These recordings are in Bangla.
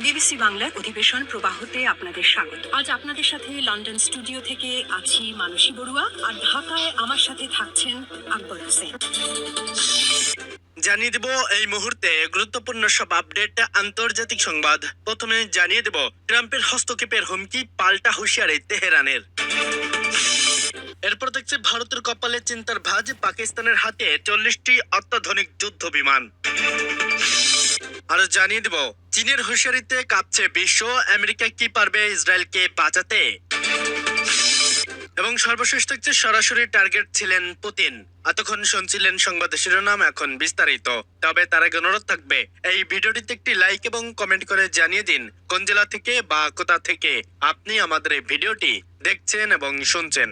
বিবিসি বাংলার অধিবেশন প্রবাহতে আপনাদের স্বাগত। আজ আপনাদের সাথে লন্ডন স্টুডিও থেকে আছি মানসী বড়ুয়া, আর ঢাকায় আমার সাথে থাকছেন আকবর হোসেন। জানিয়ে দেব এই মুহূর্তে গুরুত্বপূর্ণ সব আপডেট, আন্তর্জাতিক সংবাদ। প্রথমে জানিয়ে দেব ট্রাম্পের হস্তক্ষেপের হুমকি, পাল্টা হুঁশিয়ারি তেহরানের। এরপর দেখছে ভারতের কপালে চিন্তার ভাঁজ, পাকিস্তানের হাতে 40টি অত্যাধুনিক যুদ্ধ বিমান। আরো জানিয়ে দেব চীনের হুঁশিয়ারিতে কাঁপছে বিশ্ব, আমেরিকা কি পারবে ইসরায়েলকে বাঁচাতে। এবং সর্বশেষ থাকছে সরাসরি টার্গেট ছিলেন পুতিন। এতক্ষণ শুনছিলেন সংবাদ শিরোনাম, এখন বিস্তারিত। তবে তার আগে অনুরোধ থাকবে এই ভিডিওটিতে একটি লাইক এবং কমেন্ট করে জানিয়ে দিন কোন জেলা থেকে বা কোথা থেকে আপনি আমাদের এই ভিডিওটি দেখছেন এবং শুনছেন।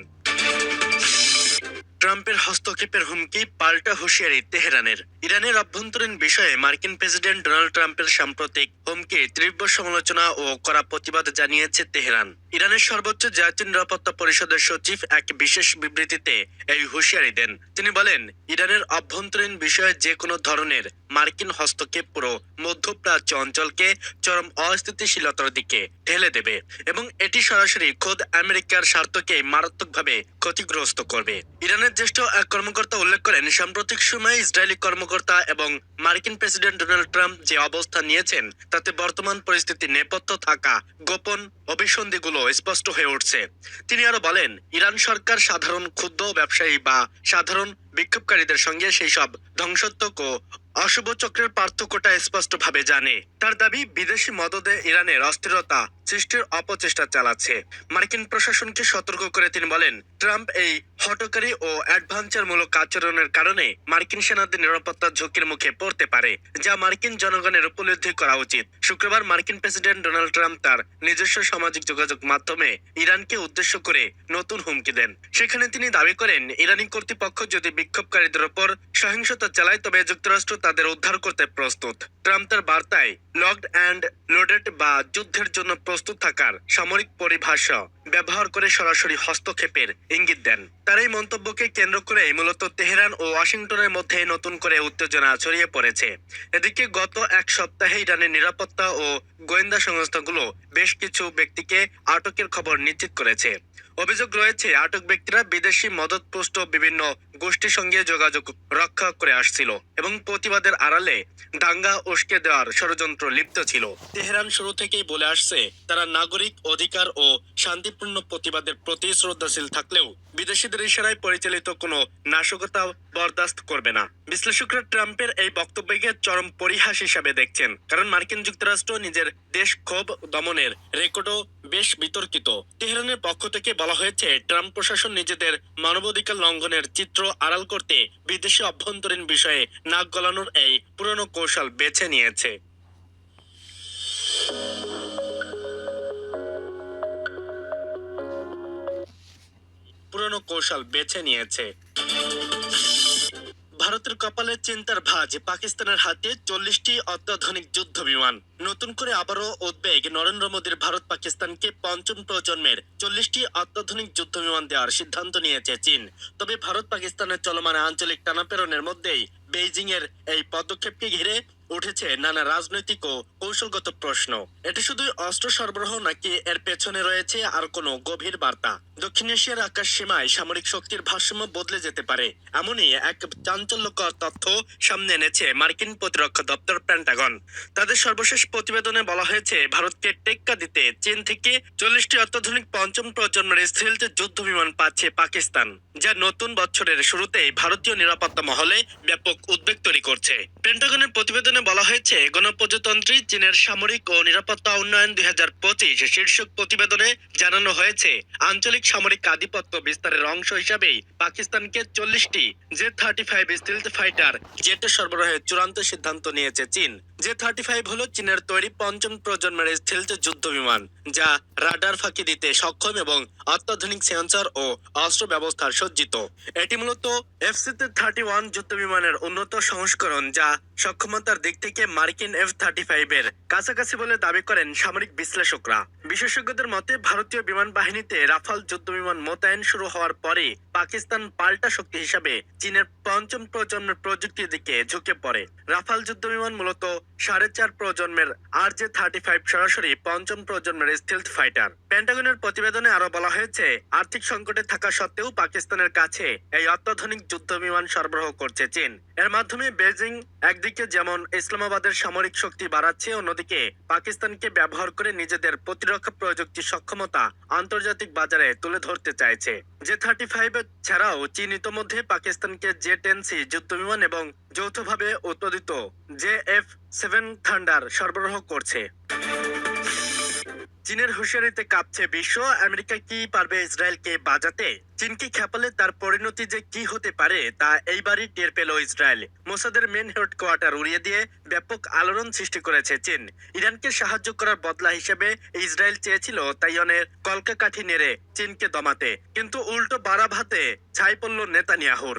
ট্রাম্পের হস্তক্ষেপের হুমকি, পাল্টা হুঁশিয়ারি তেহরানের। ইরানের অভ্যন্তরীণ বিষয়ে মার্কিন প্রেসিডেন্ট ডোনাল্ড ট্রাম্পের সাম্প্রতিক হুমকি তীব্র সমালোচনা ও কড়া প্রতিবাদ জানিয়েছে তেহরান। ইরানের সর্বোচ্চ জাতীয় নিরাপত্তা পরিষদের সচিব এক বিশেষ বিবৃতিতে এই হুঁশিয়ারি দেন। তিনি বলেন, ইরানের অভ্যন্তরীণ বিষয়ে যে কোনো ধরনের মার্কিন হস্তক্ষেপ পুরো মধ্যপ্রাচ্য অঞ্চলকে চরম অস্থিতিশীলতার দিকে ঠেলে দেবে এবং এটি সরাসরি খোদ আমেরিকার স্বার্থকে মারাত্মকভাবে ক্ষতিগ্রস্ত করবে। ইরানের জ্যেষ্ঠ এক কর্মকর্তা উল্লেখ করেন, সাম্প্রতিক সময়ে ইসরায়েলি কর্মকর্তা এবং মার্কিন প্রেসিডেন্ট ডোনাল্ড ট্রাম্প যে অবস্থান নিয়েছেন তাতে বর্তমান পরিস্থিতি নেপথ্যে থাকা গোপন অভিসন্ধিগুলো স্পষ্ট হয়ে উঠছে। তিনি আরো বলেন, ইরান সরকার সাধারণ ক্ষুদ্র ব্যবসায়ী বা সাধারণ বিক্ষোভকারীদের সঙ্গে সেই সব ধ্বংসাত্মক ও অশুভ চক্রের পার্থক্যটা স্পষ্টভাবে জানে। তার দাবি, বিদেশি মদদে ইরানের অস্থিরতা সৃষ্টির অপচেষ্টা চালাচ্ছে। মার্কিন প্রশাসনকে সতর্ক করে তিনি বলেন, ট্রাম্প এই হঠকারী ও অ্যাডভাঞ্চারমূলক আচরণের কারণে মার্কিন সেনাদের নিরাপত্তার ঝুঁকির মুখে পড়তে পারে, যা মার্কিন জনগণের উপলব্ধি করা উচিত। শুক্রবার মার্কিন প্রেসিডেন্ট ডোনাল্ড ট্রাম্প তার নিজস্ব সামাজিক যোগাযোগ মাধ্যমে ইরানকে উদ্দেশ্য করে নতুন হুমকি দেন। সেখানে তিনি দাবি করেন, ইরানি কর্তৃপক্ষ যদি বিক্ষোভকারীদের ওপর সহিংসতা চালায় তবে যুক্তরাষ্ট্র তাদের উদ্ধার করতে প্রস্তুত। ট্রাম্প তার বার্তায় লকড অ্যান্ড লোডেড বা যুদ্ধের জন্য প্রস্তুত থাকার সামরিক পরিভাষা ব্যবহার করে সরাসরি হস্তক্ষেপের ইঙ্গিত দেন। তার এই মন্তব্যকে কেন্দ্র করে মূলত তেহরান ও ওয়াশিংটনের মধ্যে নতুন করে উত্তেজনা ছড়িয়ে পড়েছে। এদিকে গত এক সপ্তাহে ইরানের নিরাপত্তা ও গোয়েন্দা সংস্থাগুলো বেশ কিছু ব্যক্তিকে আটকের খবর নিশ্চিত করেছে। অভিযোগ রয়েছে, আটক ব্যক্তিরা বিদেশি মদতপুষ্ট বিভিন্ন গোষ্ঠীর সঙ্গে যোগাযোগ রক্ষা করে আসছিল এবং প্রতিবাদের আড়ালে দাঙ্গা উস্কে দেওয়ার ষড়যন্ত্র লিপ্ত ছিল। তেহরান শুরু থেকেই বলে আসছে, তারা নাগরিক অধিকার ও শান্তিপূর্ণ প্রতিবাদের প্রতি শ্রদ্ধাশীল থাকলেও বিদেশিদের ইশারায় পরিচালিত কোনো নাশকতা বরদাস্ত করবে না। বিশ্লেষকরা ট্রাম্পের এই বক্তব্যকে চরম পরিহাস হিসাবে দেখছেন, কারণ মার্কিন যুক্তরাষ্ট্র নিজের দেশ ক্ষোভ দমনের রেকর্ডও বেশ বিতর্কিত। তেহরানের পক্ষ থেকে বলা হয়েছে, ট্রাম্প প্রশাসন নিজেদের মানবাধিকার লঙ্ঘনের চিত্র আড়াল করতে বিদেশি অভ্যন্তরীণ বিষয়ে নাক গলানোর এই পুরনো কৌশল বেছে নিয়েছে। ভারতের কপালে চিন্তার ভাঁজ, পাকিস্তানের হাতে 40টি অত্যাধুনিক যুদ্ধ বিমান। নতুন করে আবারও উদ্বেগ, নরেন্দ্র মোদীর ভারত পাকিস্তানকে পঞ্চম প্রজন্মের 40টি অত্যাধুনিক যুদ্ধ বিমান দেওয়ার সিদ্ধান্ত নিয়েছে চীন। তবে ভারত পাকিস্তানের চলমান আঞ্চলিক টানাপোড়েনের মধ্যেই বেইজিং এর এই পদক্ষেপকে ঘিরে উঠেছে নানা রাজনৈতিক ও কৌশলগত প্রশ্ন। এটি শুধুই অস্ত্র সরবরাহ নাকি এর পেছনে রয়েছে আর কোনো গভীর বার্তা? দক্ষিণ এশিয়ার আকাশ সীমায় সামরিক শক্তির ভারসাম্য বদলে যেতে পারে, এমনই এক চাঞ্চল্যকর তথ্য সামনে এনেছে মার্কিন প্রতিরক্ষা দপ্তর পেন্টাগন। তাদের সর্বশেষ প্রতিবেদনে বলা হয়েছে, ভারতকে টেক্কা দিতে চীন থেকে 40টি অত্যাধুনিক পঞ্চম প্রজন্মের স্টিলথ যুদ্ধ বিমান পাচ্ছে পাকিস্তান, যা নতুন বছরের শুরুতেই ভারতীয় নিরাপত্তা মহলে ব্যাপক উদ্বেগ তৈরি করছে। পেন্টাগনের প্রতিবেদনে বলা হয়েছে, গণপ্রজাতন্ত্রী চীনের সামরিক ও নিরাপত্তা উন্নয়ন 2025 শীর্ষক প্রতিবেদনে জানানো হয়েছে, আঞ্চলিক সামরিক আধিপত্য বিস্তারের অংশ হিসাবেই পাকিস্তানকে 40টি J-35 স্টিলথ ফাইটার জেট সরবরাহের চূড়ান্ত সিদ্ধান্ত নিয়েছে চীন। J-35 হলো চীনের তৈরি পঞ্চম প্রজন্মের স্টিলথ যুদ্ধ বিমান, যা রাডার ফাঁকি দিতে সক্ষম এবং অত্যাধুনিক সেন্সর ও অস্ত্র ব্যবস্থার সজ্জিত। এটি মূলত FC-31 যুদ্ধ বিমানের উন্নত সংস্করণ, যা সক্ষমতার দিক থেকে মার্কিন F-35 এর কাছাকাছি বলে দাবি করেন সামরিক বিশ্লেষকরা। বিশেষজ্ঞদের মতে ভারতীয় বিমান বাহিনীতে রাফাল যুদ্ধবিমান মোতায়েন শুরু হওয়ার পরে পাকিস্তান পাল্টা শক্তি হিসাবে চীনের পঞ্চম প্রজন্মের প্রযুক্তির দিকে ঝুঁকে পড়ে। রাফাল যুদ্ধবিমান মূলত 4.5 প্রজন্মের RJ-35 সরাসরি পঞ্চম প্রজন্মের স্টিলথ ফাইটার। পেন্টাগনের প্রতিবেদনে আরো বলা হয়েছে, আর্থিক সংকটে থাকা সত্ত্বেও পাকিস্তানের কাছে এই অত্যাধুনিক যুদ্ধবিমান সরবরাহ করছে চীন। এর মাধ্যমে বেজিং একদিকে যেমন ইসলামাবাদের সামরিক শক্তি বাড়াচ্ছে, অন্যদিকে পাকিস্তানকে ব্যবহার করে নিজেদের প্রতিরক্ষা প্রযুক্তি সক্ষমতা আন্তর্জাতিক বাজারে তুলে ধরতে চাইছে। J-35 ছাড়াও চীন ইতোমধ্যে পাকিস্তানকে J-10C যুদ্ধবিমান এবং যৌথভাবে উৎপাদিত JF-7 থান্ডার সরবরাহ করছে। চীনের হুঁশিয়ারিতে কাঁপছে বিশ্ব। আমেরিকা কি পারবে ইসরায়েলকে বাজাতে? চীনকে খেপালে তার পরিণতি যে কি হতে পারে তা এইবারই টের পেল ইসরায়েল। মোসাদের মেন হেডকোয়ার্টার উড়িয়ে দিয়ে ব্যাপক আলোড়ন সৃষ্টি করেছে চীন। ইরানকে সাহায্য করার বদলা হিসেবে ইসরায়েল চেয়েছিল তাইওয়ানের কলকাকাঠি নেড়ে চীনকে দমাতে, কিন্তু উল্টো বাড়া ভাতে ছাই পড়ল নেতানিয়াহুর।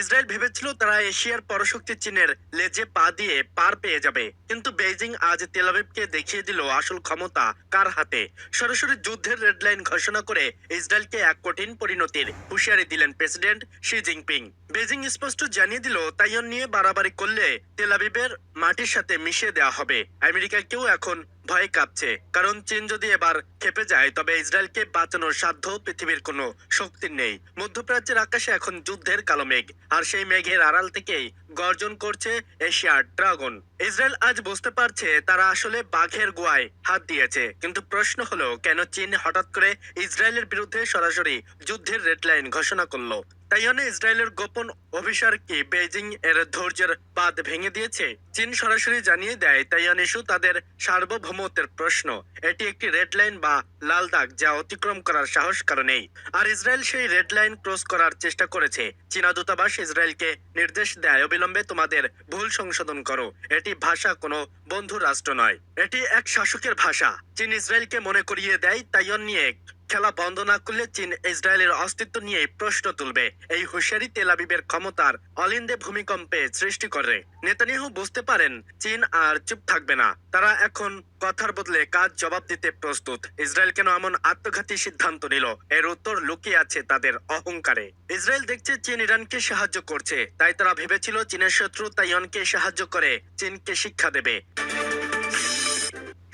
ইসরায়েল ভেবেছিল তারা এশিয়ার পরশক্তি চীনের লেজে পা দিয়ে পার পেয়ে যাবে, কিন্তু বেইজিং আজ তেল আবিবকে দেখিয়ে দিল আসল ক্ষমতা কার হাতে। সরাসরি যুদ্ধের রেডলাইন ঘোষণা করে ইসরায়েলকে এক কঠিন পরিণতির হুঁশিয়ারি দিলেন প্রেসিডেন্ট শি জিনপিং। বেজিং স্পষ্ট জানিয়ে দিল তাইওয়ান নিয়ে বাড়াবাড়ি করলে তেল আবিবের মাটির সাথে মিশিয়ে দেওয়া হবে। আমেরিকাকেও এখন ভয় কাঁপছে, কারণ চীন যদি এবার খেপে যায় তবে ইসরায়েলকে বাঁচানোর সাধ্য পৃথিবীর কোনো শক্তির নেই। মধ্যপ্রাচ্যের আকাশে এখন যুদ্ধের কালো মেঘ, আর সেই মেঘের আড়াল থেকেই গর্জন করছে এশিয়ার ড্রাগন। ইসরায়েল আজ বুঝতে পারছে তারা আসলে বাঘের গোয়ায় হাত দিয়েছে, কিন্তু প্রশ্ন হলো কেন চীন হঠাৎ করে ইসরায়েলের বিরুদ্ধে সরাসরি যুদ্ধের রেডলাইন ঘোষণা করলো? তাইওয়ানে ইসরায়েলের গোপন অভিসার কি বেইজিং এর ধৈর্যের বাঁধ ভেঙে দিয়েছে? চীন সরাসরি জানিয়ে দেয় তাইওয়ান ইস্যু তাদের সার্বভৌমত্বের প্রশ্ন। এটি একটি রেড লাইন বা লাল দাগ যা অতিক্রম করার সাহস কারো নেই। আর ইসরায়েল সেই রেড লাইন ক্রস করার চেষ্টা করেছে। চীনা দূতাবাস ইসরায়েলকে নির্দেশ দেয় অবিলম্বে তোমাদের ভুল সংশোধন করো। এটি ভাষা কোনো বন্ধু রাষ্ট্র নয়, এটি এক শাসকের ভাষা। চীন ইসরায়েলকে মনে করিয়ে দেয় তাইওয়ান নিয়ে খেলা বন্ধ না করলে চীন ইসরায়েলের অস্তিত্ব নিয়ে প্রশ্ন তুলবে। এই হুঁশিয়ারি তেল আবিবের ক্ষমতার অলিন্দে ভূমিকম্পে সৃষ্টি করে। নেতানিয়াহু বুঝতে পারেন চীন আর চুপ থাকবে না। তারা এখন কথার বদলে কাজ জবাব দিতে প্রস্তুত। ইসরায়েল কেন এমন আত্মঘাতী সিদ্ধান্ত নিল? এর উত্তর লুকিয়ে আছে তাদের অহংকারে। ইসরায়েল দেখছে চীন ইরানকে সাহায্য করছে, তাই তারা ভেবেছিল চীনের শত্রু তাইওয়ানকে সাহায্য করে চীনকে শিক্ষা দেবে।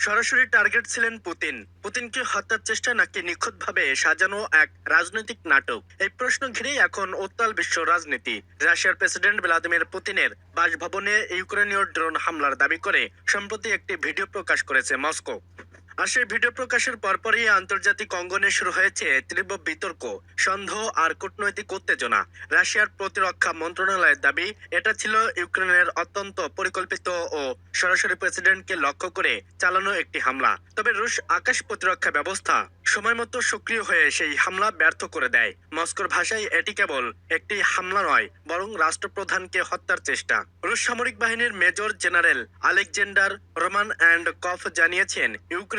সরাসরি টার্গেট ছিলেন পুতিন। পুতিনকে হত্যার চেষ্টা নাকি নিখুঁতভাবে সাজানো এক রাজনৈতিক নাটক? এই প্রশ্ন ঘিরেই এখন উত্তাল বিশ্ব রাজনীতি। রাশিয়ার প্রেসিডেন্ট ভ্লাদিমির পুতিনের বাসভবনে ইউক্রেনীয় ড্রোন হামলার দাবি করে সম্প্রতি একটি ভিডিও প্রকাশ করেছে মস্কো। আর সেই ভিডিও প্রকাশের পরপরই আন্তর্জাতিক অঙ্গনে শুরু হয়েছে তীব্র বিতর্ক, সন্দেহ আর কূটনৈতিক উত্তেজনা। রাশিয়ার প্রতিরক্ষা মন্ত্রণালয়ের দাবি এটা ছিল ইউক্রেনের অত্যন্ত পরিকল্পিত ও সরাসরি প্রেসিডেন্টকে লক্ষ্য করে চালানো একটি হামলা। তবে রুশ আকাশ প্রতিরক্ষা ব্যবস্থা সময়মতো সক্রিয় হয়ে সেই হামলা ব্যর্থ করে দেয়। মস্কোর ভাষায় এটি কেবল একটি হামলা নয়, বরং রাষ্ট্রপ্রধানকে হত্যার চেষ্টা। রুশ সামরিক বাহিনীর major general Alexander Roman and কফ জানিয়েছেন ইউক্রেন